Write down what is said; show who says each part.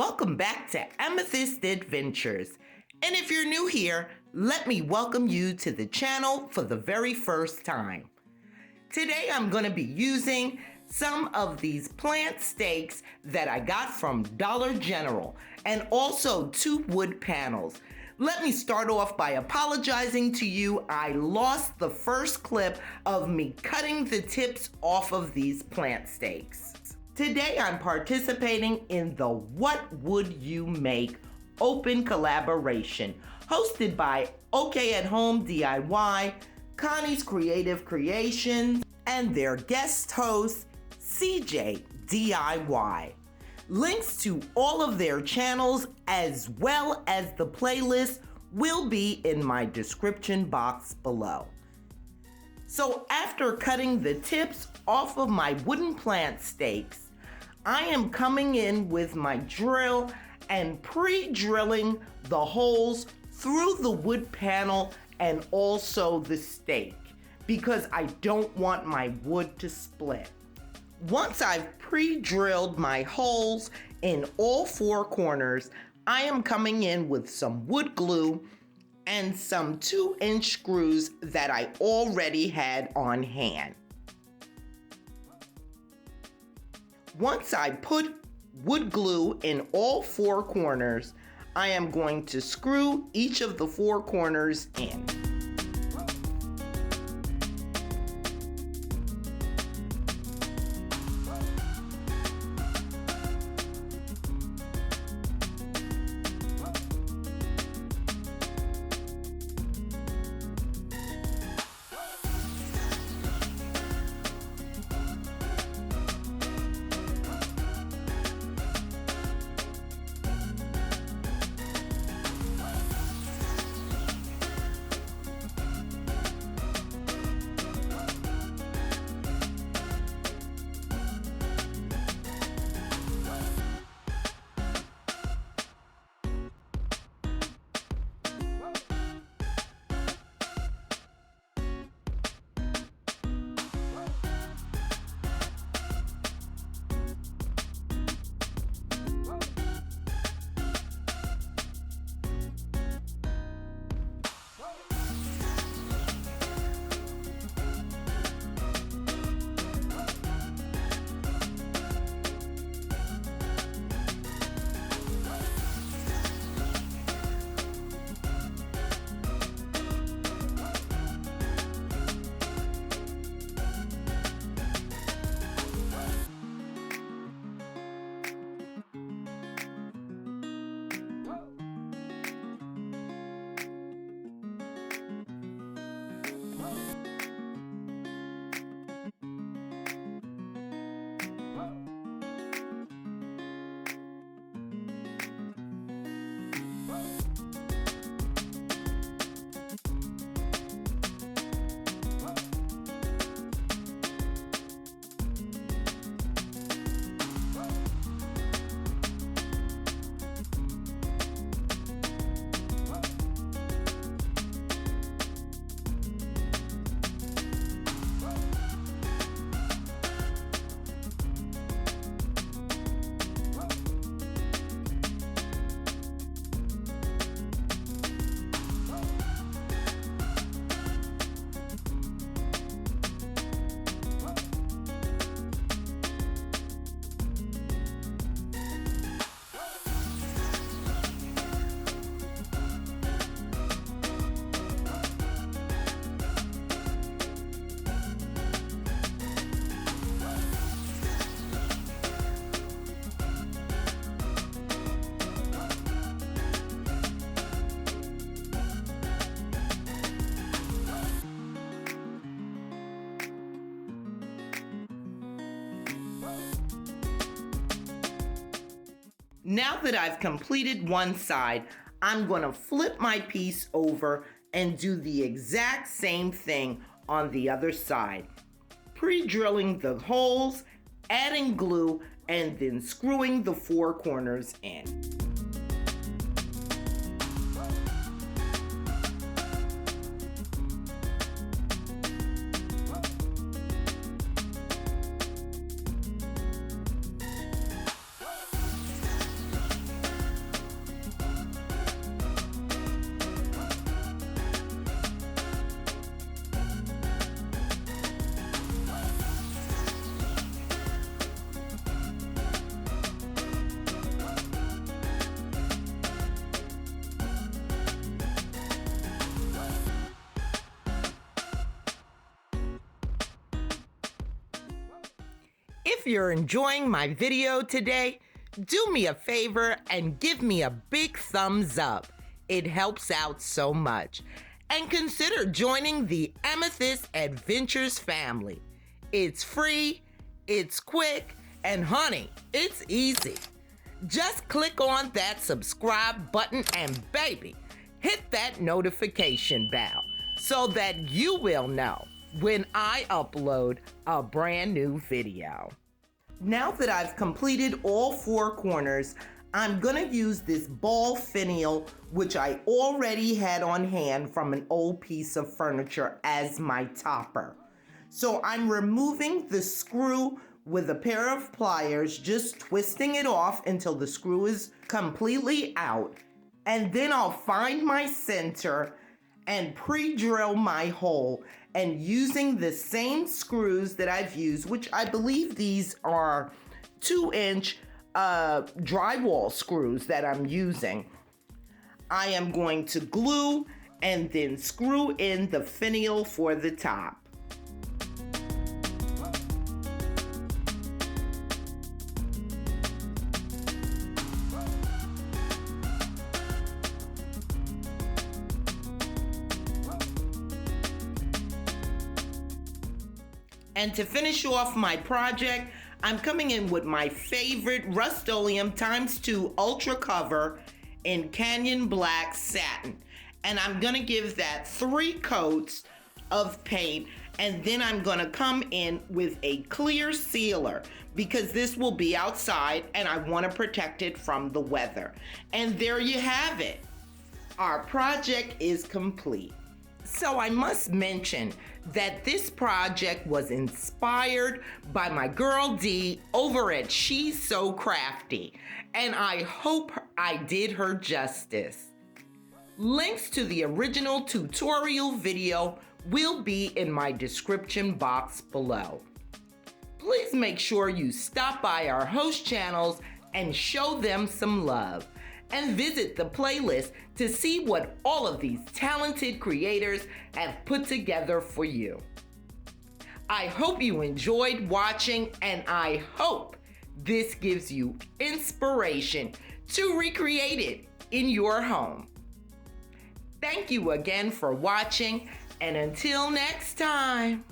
Speaker 1: Welcome back to Amethyst Adventures. And if you're new here, let me welcome you to the channel for the very first time. Today I'm going to be using some of these plant stakes that I got from Dollar General and also 2 wood panels. Let me start off by apologizing to you. I lost the first clip of me cutting the tips off of these plant stakes. Today I'm participating in the What Would You Make open collaboration hosted by OK at Home DIY, Connie's Creative Creations, and their guest host, CJ DIY. Links to all of their channels as well as the playlist will be in my description box below. So after cutting the tips off of my wooden plant stakes, I am coming in with my drill and pre-drilling the holes through the wood panel and also the stake because I don't want my wood to split. Once I've pre-drilled my holes in all 4 corners, I am coming in with some wood glue and some 2-inch screws that I already had on hand. Once I put wood glue in all 4 corners, I am going to screw each of the 4 corners in. Now that I've completed one side, I'm going to flip my piece over and do the exact same thing on the other side. Pre-drilling the holes, adding glue, and then screwing the 4 corners in. if you're enjoying my video today, do me a favor and give me a big thumbs up. It helps out so much. And consider joining the Amethyst Adventures family. It's free, it's quick, and honey, it's easy. Just click on that subscribe button and baby, hit that notification bell so that you will know when I upload a brand new video. Now that I've completed all 4 corners, I'm gonna use this ball finial, which I already had on hand from an old piece of furniture, as my topper. So I'm removing the screw with a pair of pliers, just twisting it off until the screw is completely out. And then I'll find my center and pre-drill my hole, and using the same screws that I've used, which I believe these are 2-inch drywall screws that I'm using, I am going to glue and then screw in the finial for the top. And to finish off my project, I'm coming in with my favorite Rust-Oleum x2 Ultra Cover in Canyon Black Satin. And I'm gonna give that 3 coats of paint, and then I'm gonna come in with a clear sealer because this will be outside and I wanna protect it from the weather. And there you have it. Our project is complete. So I must mention that this project was inspired by my girl D over at She's So Crafty, and I hope I did her justice. Links to the original tutorial video will be in my description box below. Please make sure you stop by our host channels and show them some love, and visit the playlist to see what all of these talented creators have put together for you. I hope you enjoyed watching, and I hope this gives you inspiration to recreate it in your home. Thank you again for watching, and until next time.